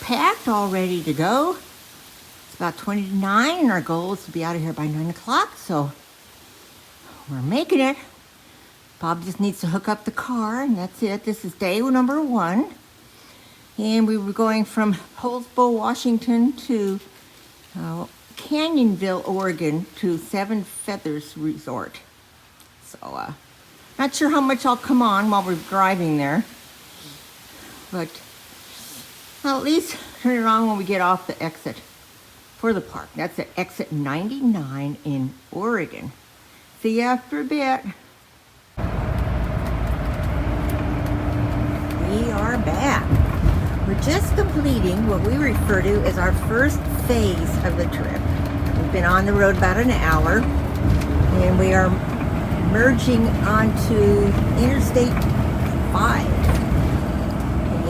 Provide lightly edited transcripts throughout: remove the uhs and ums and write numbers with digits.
packed, all ready to go. It's about 20 to 9, and our goal is to be out of here by 9 o'clock, so we're making it. Bob just needs to hook up the car, and that's it. This is day number 1. And we were going from Holdsboro, Washington to Canyonville, Oregon to Seven Feathers Resort. So, not sure how much I'll come on while we're driving there. But I'll at least turn it on when we get off the exit for the park. That's at exit 99 in Oregon. See you after a bit. We are back. We're just completing what we refer to as our first phase of the trip. We've been on the road about an hour, and we are merging onto Interstate 5.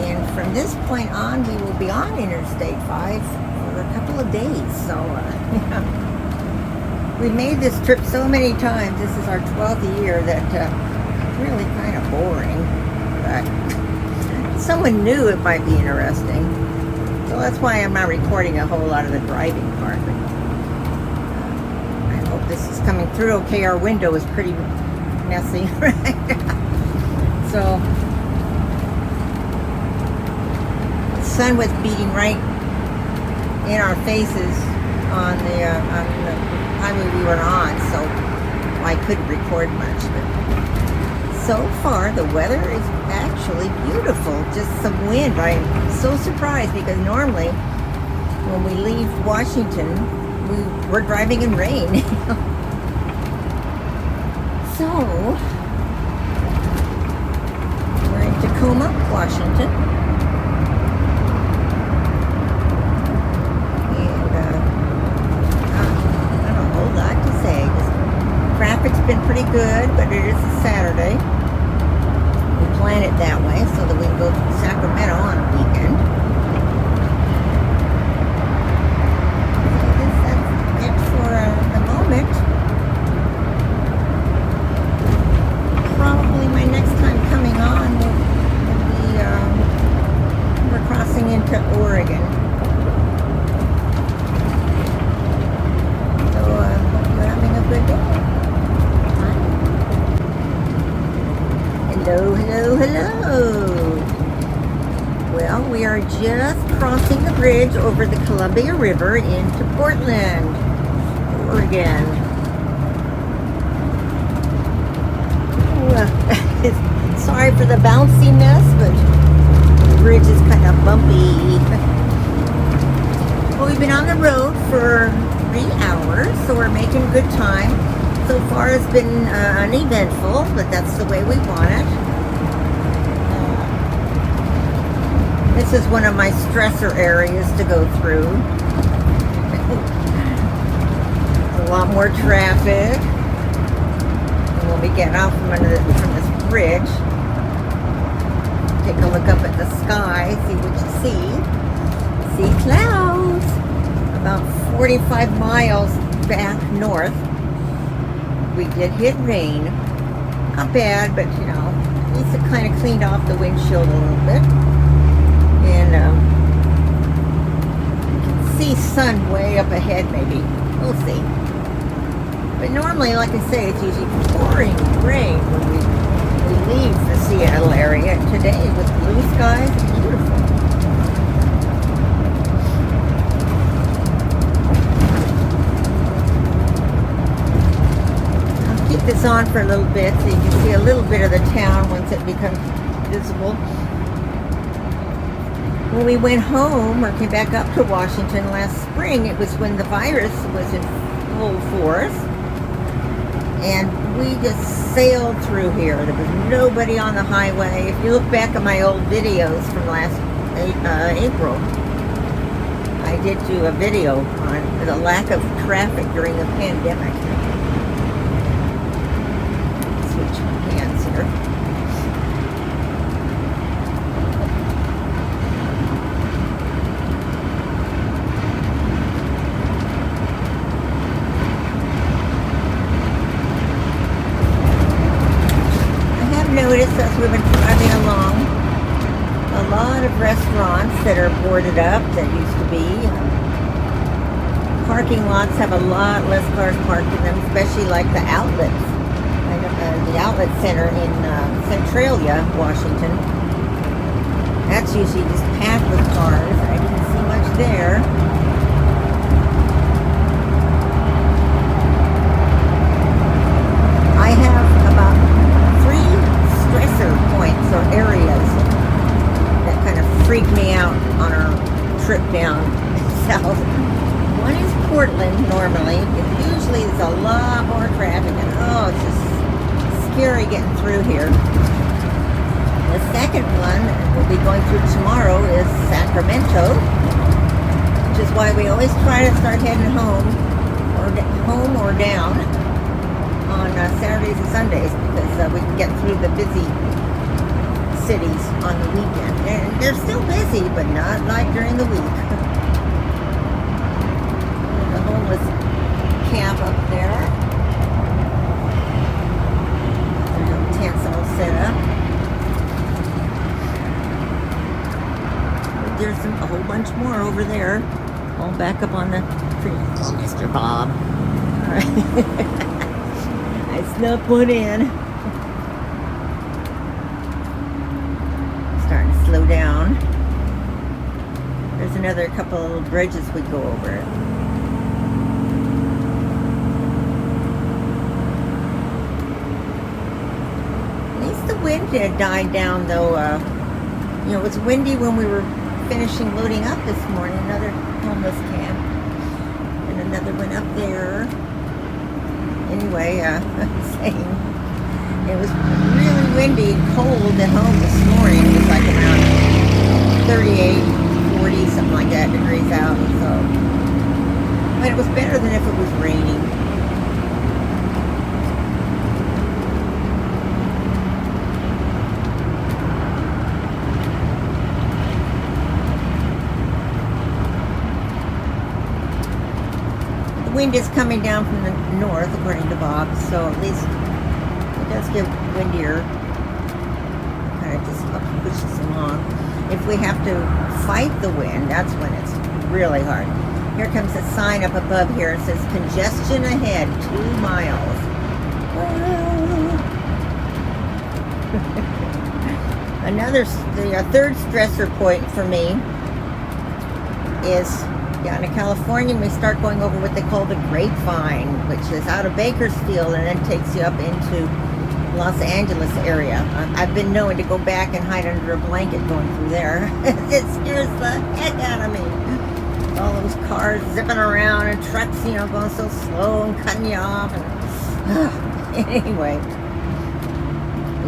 And from this point on, we will be on Interstate 5 for a couple of days. So, we made this trip so many times. This is our 12th year that it's really kind of boring. But someone knew it might be interesting. So that's why I'm not recording a whole lot of the driving part. I hope this is coming through okay. Our window is pretty messy right now. So the sun was beating right in our faces on the highway we were on, so I couldn't record much. But so far, the weather is actually beautiful. Just some wind. I'm so surprised because normally when we leave Washington, we're driving in rain. So, we're in Tacoma, Washington. And I don't know a whole lot to say. Traffic's been pretty good, but it is a Saturday. We plan it that way so that we can go to Sacramento on a weekend. So I guess that's it for the moment. Probably my next time coming on will be we're crossing into Oregon. So hope you're having a good day. Hello, hello, hello. Well, we are just crossing the bridge over the Columbia River into Portland, Oregon. Sorry for the bounciness, but the bridge is kind of bumpy. Well, we've been on the road for 3 hours, so we're making good time. So far it's been uneventful, but that's the way we want it. This is one of my stressor areas to go through. A lot more traffic. And when we get off from this bridge, take a look up at the sky, see what you see. See clouds. About 45 miles back north, we did hit rain. Not bad, but you know, at least it kind of cleaned off the windshield a little bit. And you can see sun way up ahead, maybe. We'll see. But normally, like I say, it's usually pouring rain when we leave the Seattle area. And today, with blue skies, it's beautiful. Keep this on for a little bit so you can see a little bit of the town once it becomes visible. When we went home or came back up to Washington last spring, it was when the virus was in full force, and we just sailed through here. There was nobody on the highway. If you look back at my old videos from last April, I did do a video on the lack of traffic during the pandemic. Hands here. I have noticed as we've been driving along A lot of restaurants that are boarded up that used to be. Parking lots have a lot less cars parked in them, especially like the outlets. The outlet center in Centralia, Washington. That's usually just packed with cars. I didn't see much there. I have about 3 stressor points or areas that kind of freak me out on our trip down south. One is Portland normally. Usually there's a lot more traffic and it's just scary getting through here. The second one we'll be going through tomorrow is Sacramento, which is why we always try to start heading home or down on Saturdays and Sundays, because we can get through the busy cities on the weekend. And they're still busy, but not like during the week. The homeless camp up there. There's tents all set up. There's a whole bunch more over there, all back up on the tree. Oh, Mr. Bob. All right. I snuck one in. Starting to slow down. There's another couple of little bridges we go over. At least the wind had died down, though. It was windy when we were finishing loading up this morning. Another homeless camp. And another one up there. Anyway, I'm saying it was really windy and cold at home this morning. It was like around 38, 40, something like that degrees out. So, but it was better than if it was raining. The wind is coming down from the north, according to Bob, so at least it does get windier. Kind of just pushes along. If we have to fight the wind, that's when it's really hard. Here comes a sign up above here. It says congestion ahead, 2 miles. The third stressor point for me is down in California. We start going over what they call the Grapevine, which is out of Bakersfield and then takes you up into Los Angeles area. I've been known to go back and hide under a blanket going through there. It scares the heck out of me. All those cars zipping around and trucks, going so slow and cutting you off. And, anyway,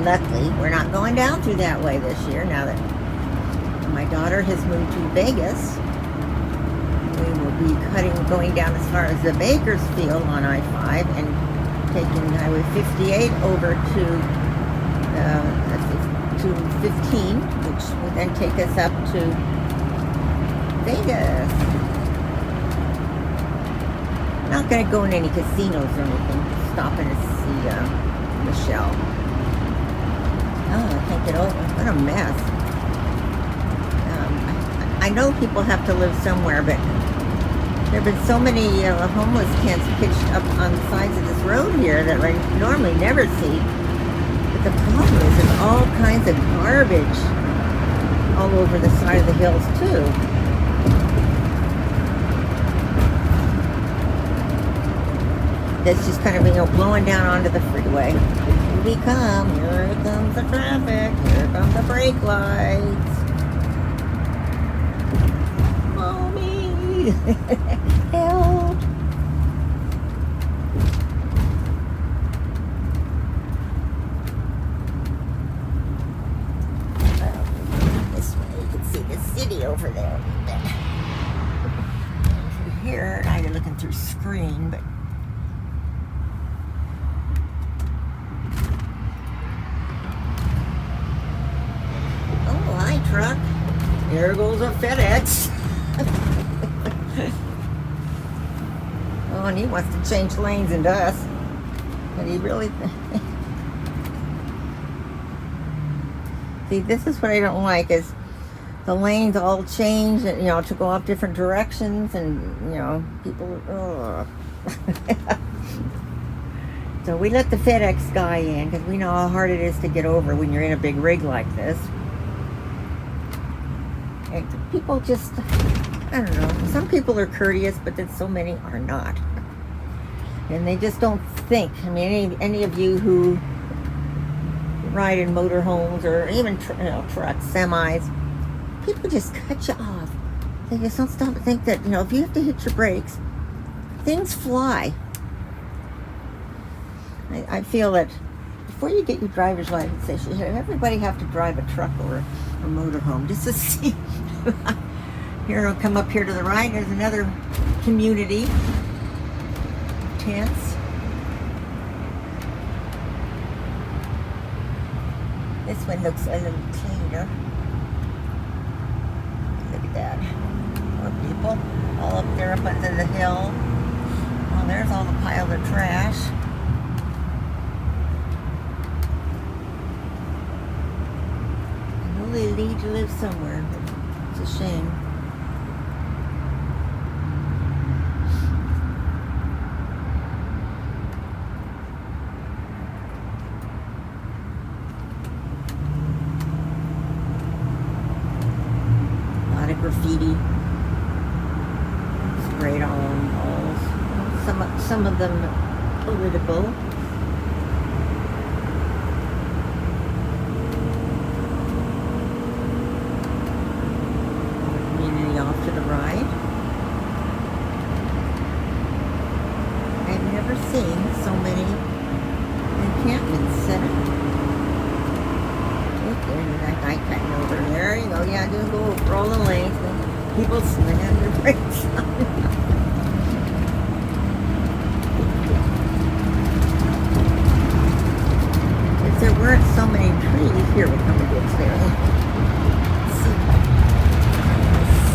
luckily we're not going down through that way this year. Now that my daughter has moved to Vegas, we will be going down as far as the Bakersfield on I-5 and taking Highway 58 over to 15, which would then take us up to Vegas. Not going to go in any casinos or anything. Just stopping to see Michelle. Oh, I can't get over. What a mess. I know people have to live somewhere, but there have been so many homeless tents pitched up on the sides of this road here that I normally never see. But the problem is there's all kinds of garbage all over the side of the hills too. That's just kind of, blowing down onto the freeway. Here we come. Here comes the traffic. Here come the brake lights. Help! This way you can see the city over there. Here, I'm looking through screen, but oh, hi truck. There goes a FedEx. Oh, and he wants to change lanes into us. But he really... See, this is what I don't like, is the lanes all change, and to go off different directions, and people. Ugh. So we let the FedEx guy in because we know how hard it is to get over when you're in a big rig like this. And people just, I don't know. Some people are courteous, but then so many are not. And they just don't think. I mean, any of you who ride in motorhomes or even trucks, semis, people just cut you off. They just don't stop and think that, if you have to hit your brakes, things fly. I feel that before you get your driver's license, everybody have to drive a truck or a motorhome just to see. Here, I'll come up here to the right. There's another community tents. This one looks a little cleaner. Look at that. More people all up there up under the hill. Oh, there's all the pile of trash. I know they need to live somewhere, but it's a shame. Graffiti sprayed on walls. Some of them political. Community off to the right. I've never seen so many encampments set up. There's that guy cutting over there. You go, yeah, just go over all the lanes. People slam their brakes on. If there weren't so many trees, here we come to this area.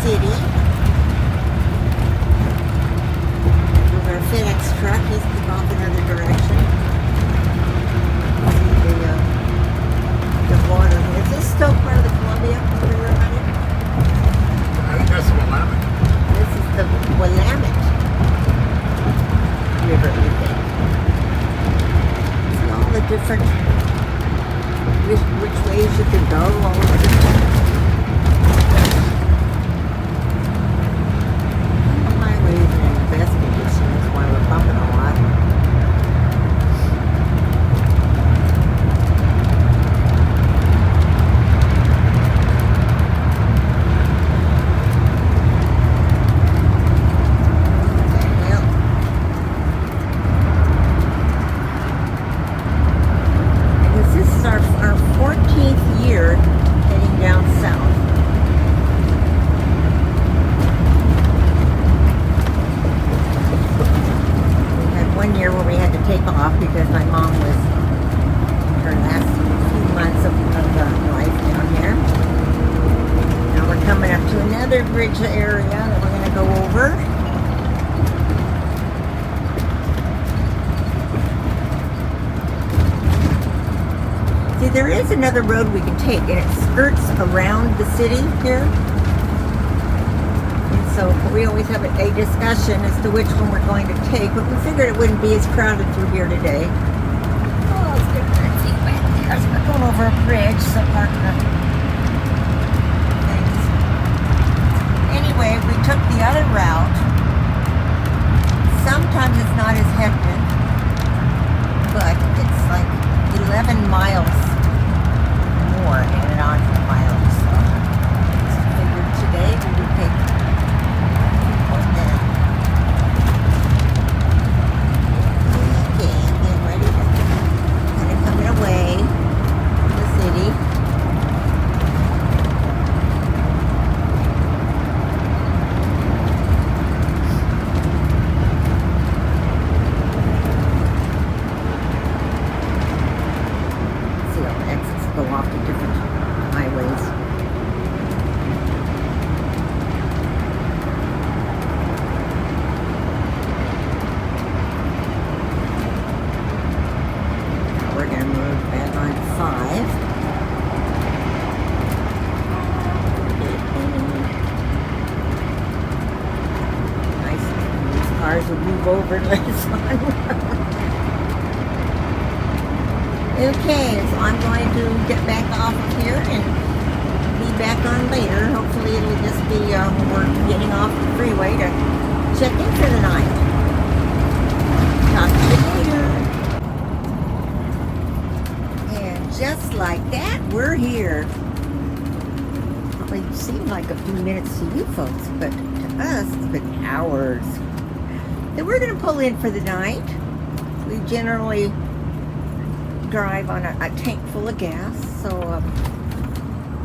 City. There's our FedEx truck. He's off another direction. The water. Is this still part of the Columbia River, honey? I think that's the Willamette. This is the Willamette River, you think. See all the different which ways you can go, all the different. The highway is in the best condition. That's why we're bumping a lot. Because my mom was her last few months of life down here. Now we're coming up to another bridge area that we're going to go over. See, there is another road we can take, and it skirts around the city here. So we always have a discussion as to which one we're going to take, but we figured it wouldn't be as crowded through here today. Oh, it's good. Let's see. We're going over a bridge, so part of the things. Anyway, we took the other route. Sometimes it's not as hectic, but it's like 11 miles more in and on the miles. So I figured today we would take go off to different move over and let us on. Okay, so I'm going to get back off of here and be back on later. Hopefully it'll just be when we're getting off the freeway to check in for the night. Talk to you later. And just like that, we're here. Probably seemed like a few minutes to you folks, but to us, it's been hours. And we're going to pull in for the night. We generally drive on a tank full of gas, so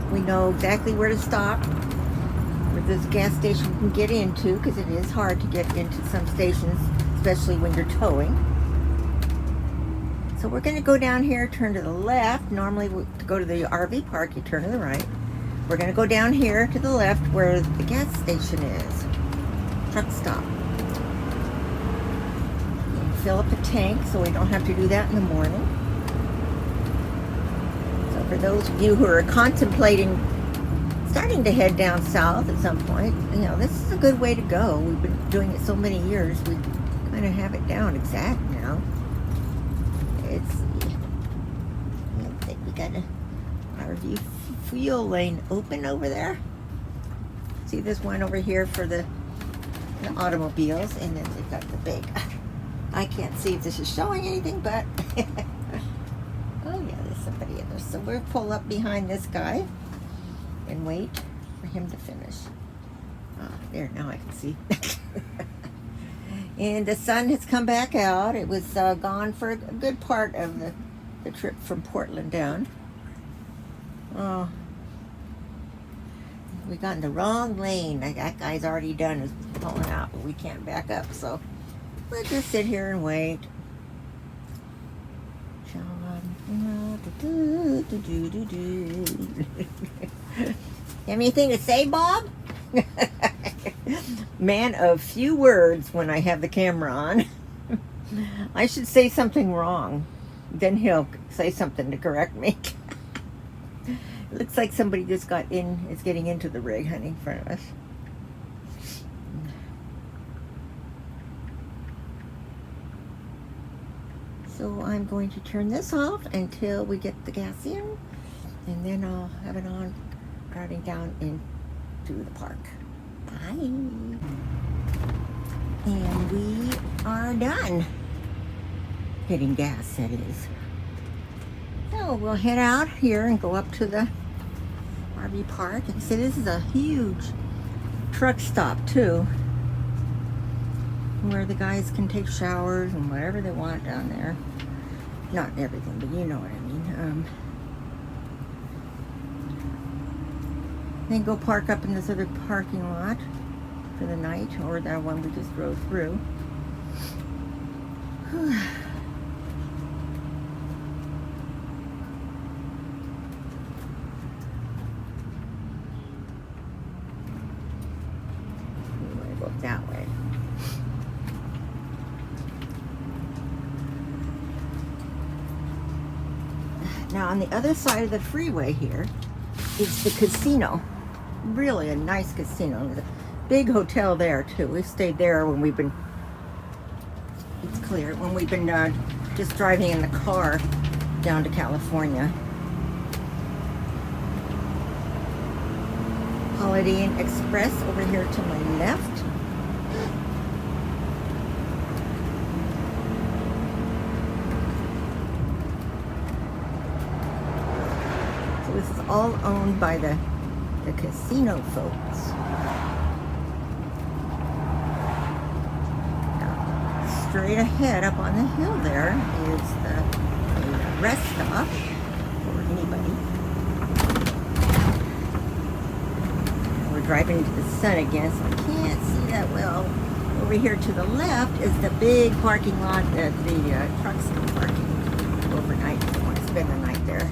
we know exactly where to stop, where this gas station we can get into, because it is hard to get into some stations, especially when you're towing. So we're going to go down here, turn to the left. Normally to go to the RV park, you turn to the right. We're going to go down here to the left where the gas station is. Truck stop. And fill up a tank so we don't have to do that in the morning. So for those of you who are contemplating starting to head down south at some point, you know, this is a good way to go. We've been doing it so many years, we kind of have it down exact now. Let's see. I think we got a RV fuel lane open over there. See this one over here for the automobiles, and then they've got the big. I can't see if this is showing anything, but oh yeah, there's somebody in there. So we'll pull up behind this guy and wait for him to finish. There, now I can see. And the sun has come back out. It was gone for a good part of the trip from Portland down. Oh, we got in the wrong lane. That guy's already done is pulling out, but we can't back up, so we'll just sit here and wait. You have anything to say, Bob? Man of few words when I have the camera on. I should say something wrong. Then he'll say something to correct me. It looks like somebody just is getting into the rig, honey, in front of us. So I'm going to turn this off until we get the gas in, and then I'll have it on driving down into the park. Bye. And we are done getting gas, that is. So we'll head out here and go up to the RV park. And see, this is a huge truck stop too, where the guys can take showers and whatever they want down there. Not everything, but you know what I mean. Then go park up in this other parking lot for the night, or that one we just drove through. Go that way. Now on the other side of the freeway here is the casino. Really a nice casino. There's a big hotel there too. We stayed there when we've been, it's clear, when we've been just driving in the car down to California. Holiday Inn Express over here to my left. This is all owned by the casino folks. Now, straight ahead up on the hill there is the rest stop for anybody. We're driving into the sun again, so I can't see that well. Over here to the left is the big parking lot that the trucks are parking overnight if you want to spend the night there.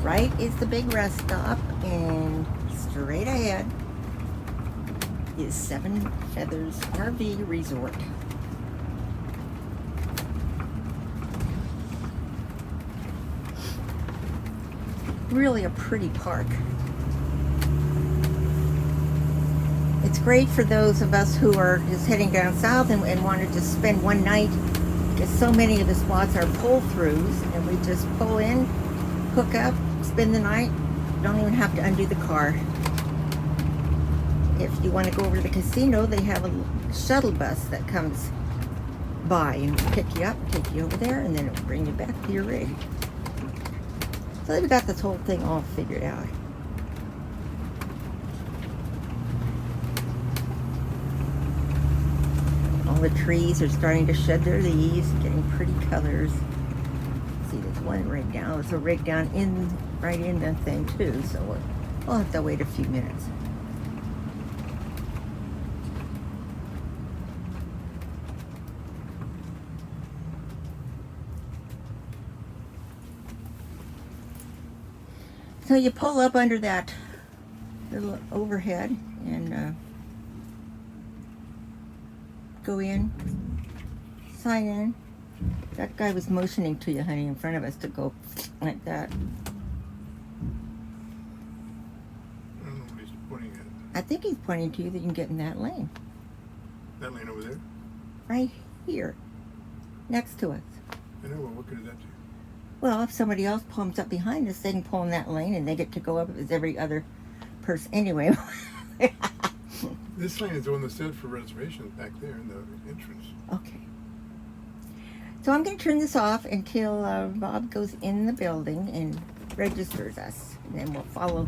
Right is the big rest stop, and straight ahead is Seven Feathers RV Resort. Really a pretty park. it's great for those of us who are just heading down south and want to just spend one night, because so many of the spots are pull-throughs, and we just pull in, hook up, spend the night, don't even have to undo the car. If you want to go over to the casino, they have a shuttle bus that comes by and pick you up, take you over there, and then it'll bring you back to your rig. So they've got this whole thing all figured out. All the trees are starting to shed their leaves, getting pretty colors. See, there's one rig down. There's a rig down right in the thing too, so we'll have to wait a few minutes. So you pull up under that little overhead and go in, sign in. That guy was motioning to you, honey, in front of us to go like that. I don't know what he's pointing at. I think he's pointing to you that you can get in that lane. That lane over there? Right here, next to us. I know, well, what good is that do? Well, if somebody else pulls up behind us, they can pull in that lane and they get to go up as every other person. Anyway. This lane is the one that said for reservations back there in the entrance. Okay. So I'm going to turn this off until Bob goes in the building and registers us. And then we'll follow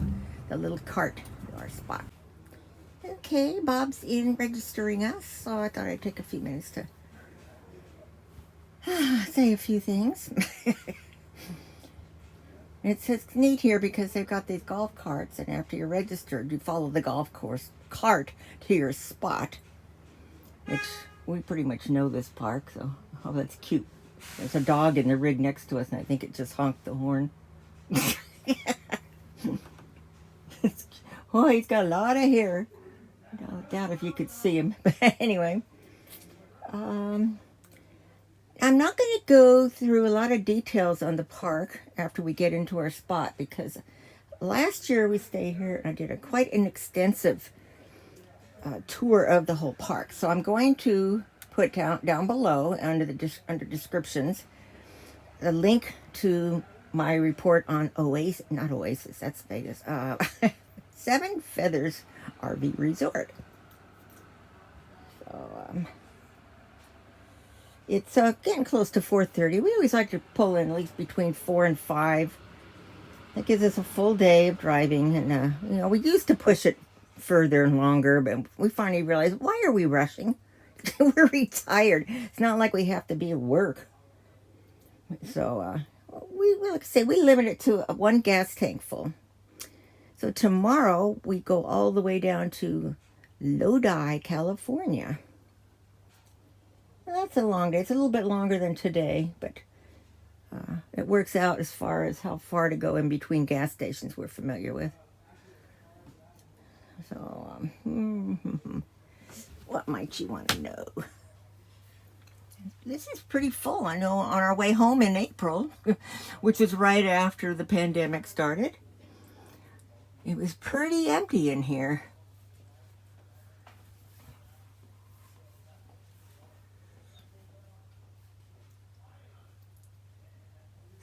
the little cart to our spot. Okay, Bob's in registering us, so I thought I'd take a few minutes to say a few things. It's neat here because they've got these golf carts, and after you're registered, you follow the golf course cart to your spot, which we pretty much know this park, so oh, that's cute. There's a dog in the rig next to us, and I think it just honked the horn. Oh, he's got a lot of hair. I doubt if you could see him, but anyway. I'm not going to go through a lot of details on the park after we get into our spot, because last year we stayed here and I did quite an extensive tour of the whole park. So I'm going to put down below under descriptions a link to my report on not Oasis, that's Vegas, Seven Feathers RV Resort. So it's getting close to 4:30. We always like to pull in at least between 4 and 5. That gives us a full day of driving. And, we used to push it further and longer, but we finally realized, why are we rushing? We're retired. It's not like we have to be at work. So, we like I say, we limit it to one gas tank full. So tomorrow, we go all the way down to Lodi, California. Well, that's a long day. It's a little bit longer than today, but it works out as far as how far to go in between gas stations we're familiar with. So, what might you want to know? This is pretty full. I know on our way home in April, which was right after the pandemic started, it was pretty empty in here.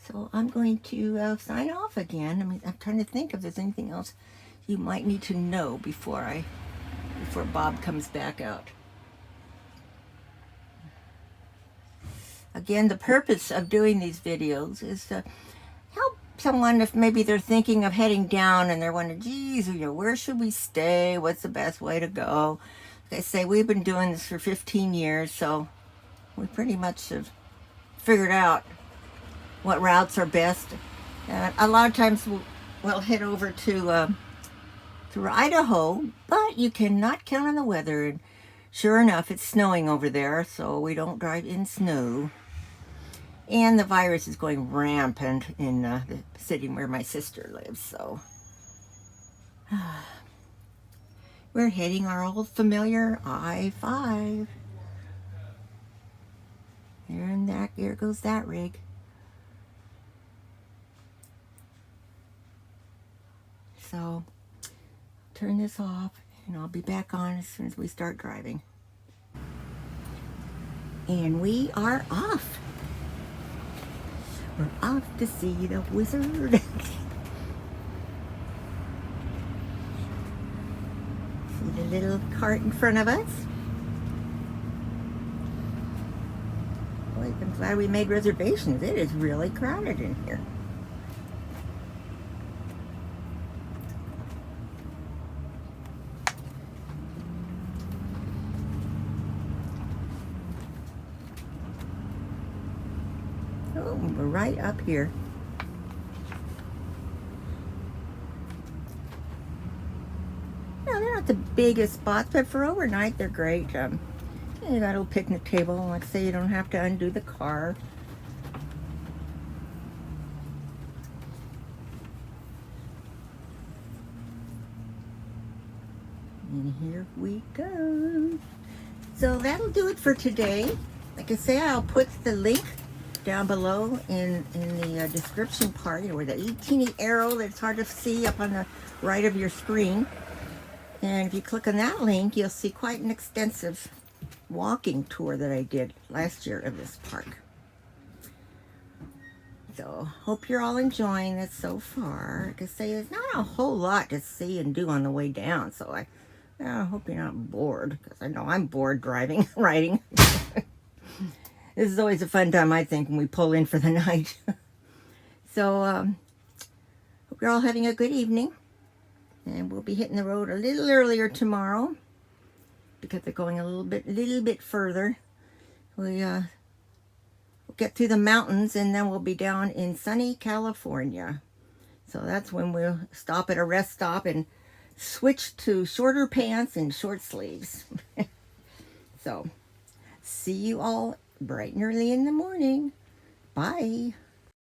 So I'm going to sign off again. I'm trying to think if there's anything else you might need to know before Bob comes back out. Again, the purpose of doing these videos is to help someone if maybe they're thinking of heading down and they're wondering, geez, where should we stay? What's the best way to go? Like I say, we've been doing this for 15 years, so we pretty much have figured out what routes are best. A lot of times we'll head over to through Idaho, but you cannot count on the weather. And sure enough, it's snowing over there, so we don't drive in snow. And the virus is going rampant in the city where my sister lives, so we're heading our old familiar I-5. There goes that rig. So turn this off And I'll be back on as soon as we start driving. And we are off. We're off to see the wizard. See the little cart in front of us? Boy, I'm glad we made reservations. It is really crowded in here. Oh, we're right up here. No, they're not the biggest spots, but for overnight, they're great. You got a little picnic table. Like I say, you don't have to undo the car. And here we go. So that'll do it for today. Like I say, I'll put the link down below in the description part, where the teeny arrow that's hard to see up on the right of your screen. And if you click on that link, you'll see quite an extensive walking tour that I did last year of this park. So hope you're all enjoying this so far. Like I say, there's not a whole lot to see and do on the way down, so I hope you're not bored, because I know I'm bored driving, riding. This is always a fun time, I think, when we pull in for the night. So, hope you're all having a good evening. And we'll be hitting the road a little earlier tomorrow, because they're going a little bit further. We'll get through the mountains, and then we'll be down in sunny California. So that's when we'll stop at a rest stop and switch to shorter pants and short sleeves. So, see you all bright and early in the morning. Bye.